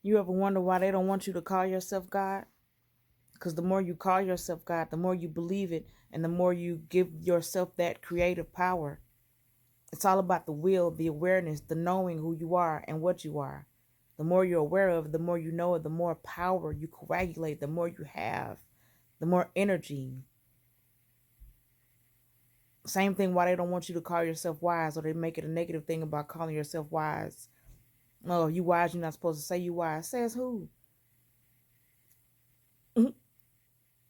You ever wonder why they don't want you to call yourself God? Because the more you call yourself God, the more you believe it, and the more you give yourself that creative power. It's all about the will, the awareness, the knowing who you are and what you are. The more you're aware of it, the more you know it, the more power you coagulate, the more you have, the more energy. Same thing why they don't want you to call yourself wise, or they make it a negative thing about calling yourself wise. Oh, you wise, you're not supposed to say you wise. Says who?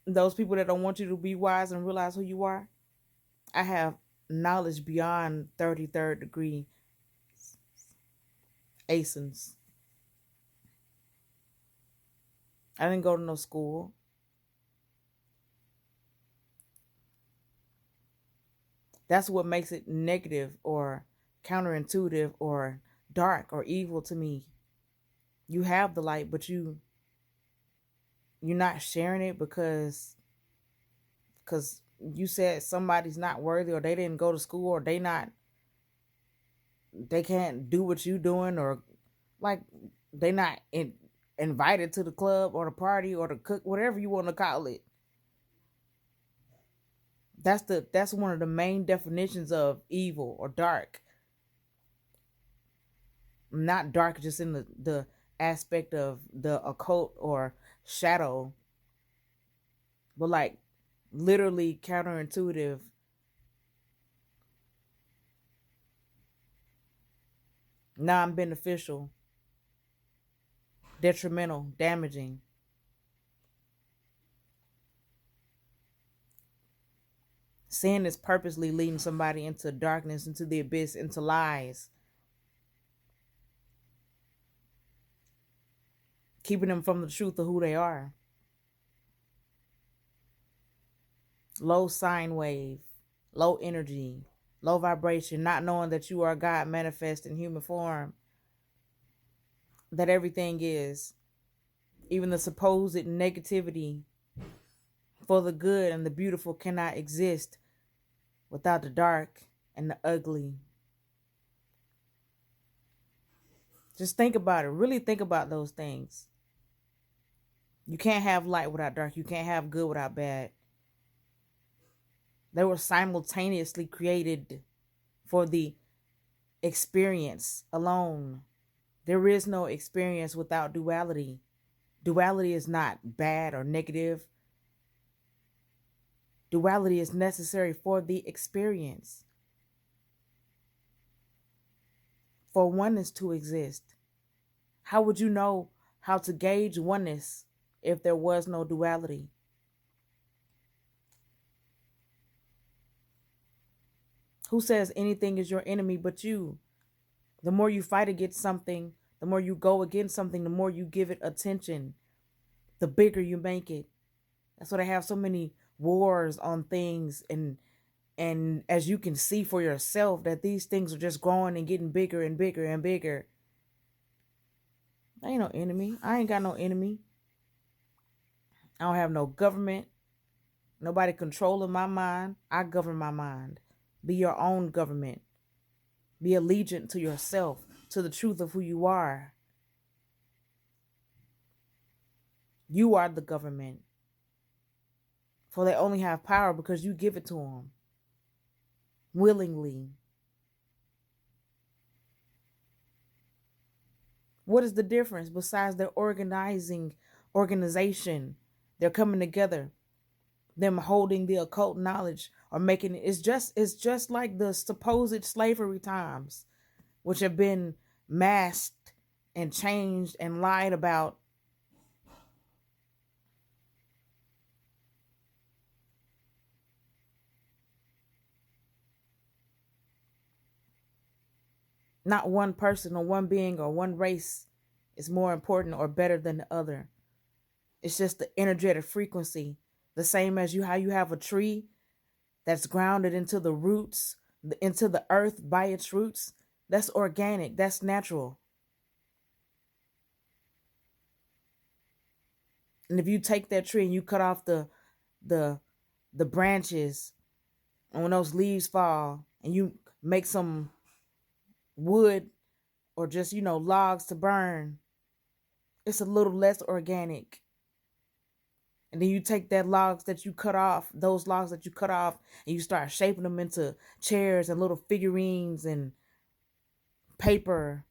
Those people that don't want you to be wise and realize who you are. I have knowledge beyond 33rd degree ASINs. I didn't go to no school. That's what makes it negative or counterintuitive or dark or evil to me. You have the light, but you're not sharing it because you said somebody's not worthy, or they didn't go to school, or they can't do what you doing, or like they not invited to the club or the party or the cook, whatever you want to call it. That's one of the main definitions of evil or dark. Not dark just in the aspect of the occult or shadow, but like literally counterintuitive, non-beneficial, detrimental, damaging. Sin is purposely leading somebody into darkness, into the abyss, into lies, keeping them from the truth of who they are. Low sine wave, low energy, low vibration, not knowing that you are God manifest in human form, that everything is, even the supposed negativity for the good and the beautiful cannot exist without the dark and the ugly. Just think about it. Really think about those things. You can't have light without dark. You can't have good without bad. They were simultaneously created for the experience alone. There is no experience without duality. Duality is not bad or negative. Duality is necessary for the experience, for oneness to exist. How would you know how to gauge oneness if there was no duality? Who says anything is your enemy but you? The more you fight against something, the more you go against something, the more you give it attention, the bigger you make it. That's why they have so many wars on things, and as you can see for yourself that these things are just growing and getting bigger and bigger and bigger. I ain't no enemy. I ain't got no enemy. I don't have no government. Nobody controlling my mind. I govern my mind. Be your own government. Be allegiant to yourself, to the truth of who you are. You are the government. For they only have power because you give it to them willingly. What is the difference besides their organization? They're coming together, them holding the occult knowledge or making it. It's just like the supposed slavery times, which have been masked and changed and lied about. Not one person or one being or one race is more important or better than the other. It's just the energetic frequency. The same as how you have a tree that's grounded into the roots, into the earth by its roots. That's organic. That's natural. And if you take that tree and you cut off the the branches, and when those leaves fall, and you make some wood or just logs to burn, It's a little less organic. And then you take that logs that you cut off, those logs that you cut off, and you start shaping them into chairs and little figurines and paper.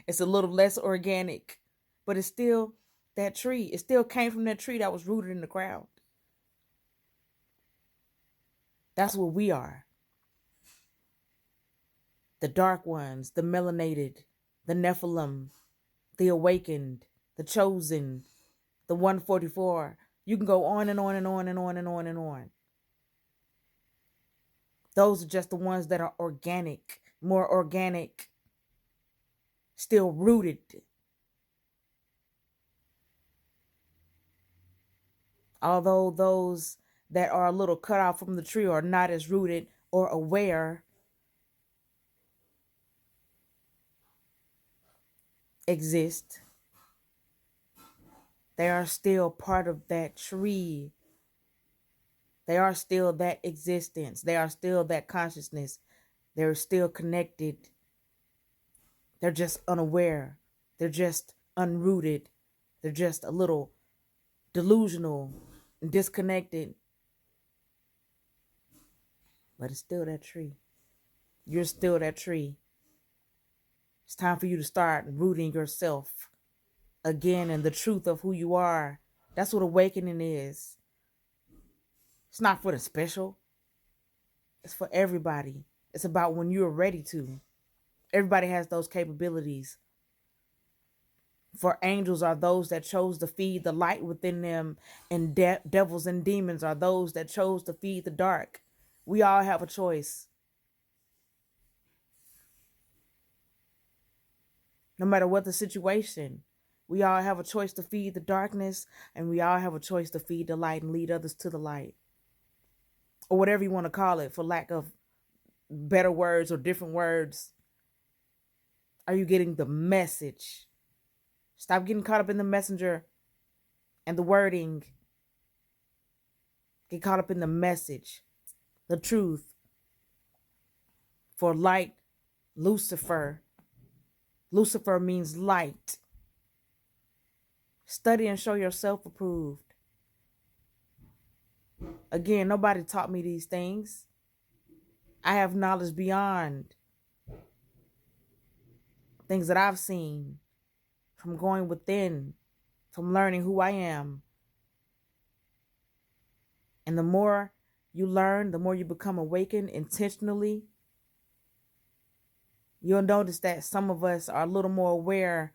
It's a little less organic, but it's still that tree. It still came from that tree that was rooted in the ground. That's what we are. The dark ones, the melanated, the Nephilim, the awakened, the chosen, the 144. You can go on and on and on and on and on and on. Those are just the ones that are organic, more organic, still rooted. Although those that are a little cut off from the tree are not as rooted or aware, exist. They are still part of that tree. They are still that existence. They are still that consciousness. They're still connected. They're just unaware. They're just unrooted. They're just a little delusional and disconnected. But it's still that tree. You're still that tree. It's time for you to start rooting yourself again in the truth of who you are. That's what awakening is. It's not for the special. It's for everybody. It's about when you're ready to. Everybody has those capabilities. For angels are those that chose to feed the light within them, and devils and demons are those that chose to feed the dark. We all have a choice. No matter what the situation, we all have a choice to feed the darkness, and we all have a choice to feed the light and lead others to the light. Or whatever you want to call it, for lack of better words or different words. Are you getting the message? Stop getting caught up in the messenger and the wording. Get caught up in the message, the truth. For light, Lucifer. Lucifer means light. Study and show yourself approved. Again, nobody taught me these things. I have knowledge beyond things that I've seen from going within, from learning who I am. And the more you learn, the more you become awakened intentionally. You'll notice that some of us are a little more aware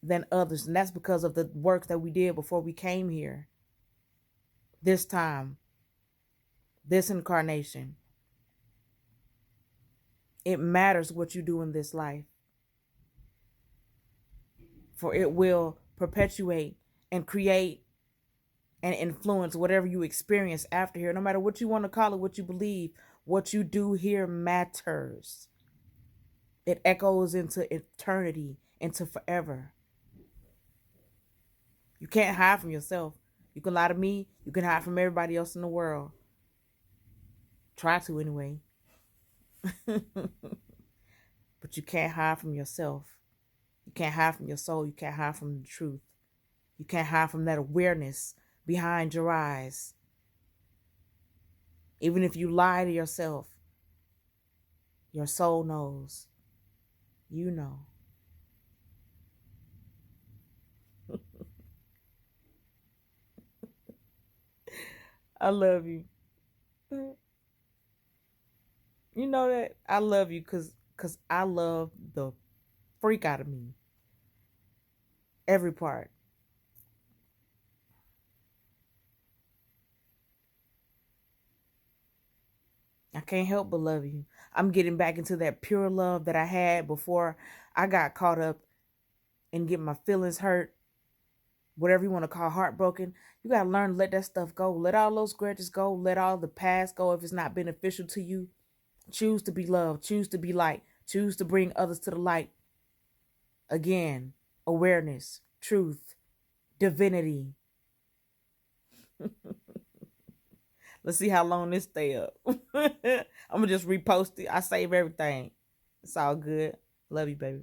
than others. And that's because of the work that we did before we came here. This time, this incarnation. It matters what you do in this life. For it will perpetuate and create and influence whatever you experience after here. No matter what you want to call it, what you believe, what you do here matters. It echoes into eternity, into forever. You can't hide from yourself. You can lie to me. You can hide from everybody else in the world. Try to anyway. But you can't hide from yourself. You can't hide from your soul. You can't hide from the truth. You can't hide from that awareness behind your eyes. Even if you lie to yourself, your soul knows. You know. I love you. You know that? I love you because I love the freak out of me. Every part. I can't help but love you. I'm getting back into that pure love that I had before I got caught up and get my feelings hurt. Whatever you want to call heartbroken. You got to learn to let that stuff go. Let all those grudges go. Let all the past go if it's not beneficial to you. Choose to be loved. Choose to be light. Choose to bring others to the light. Again, awareness, truth, divinity. Let's see how long this stay up. I'm going to just repost it. I save everything. It's all good. Love you, baby.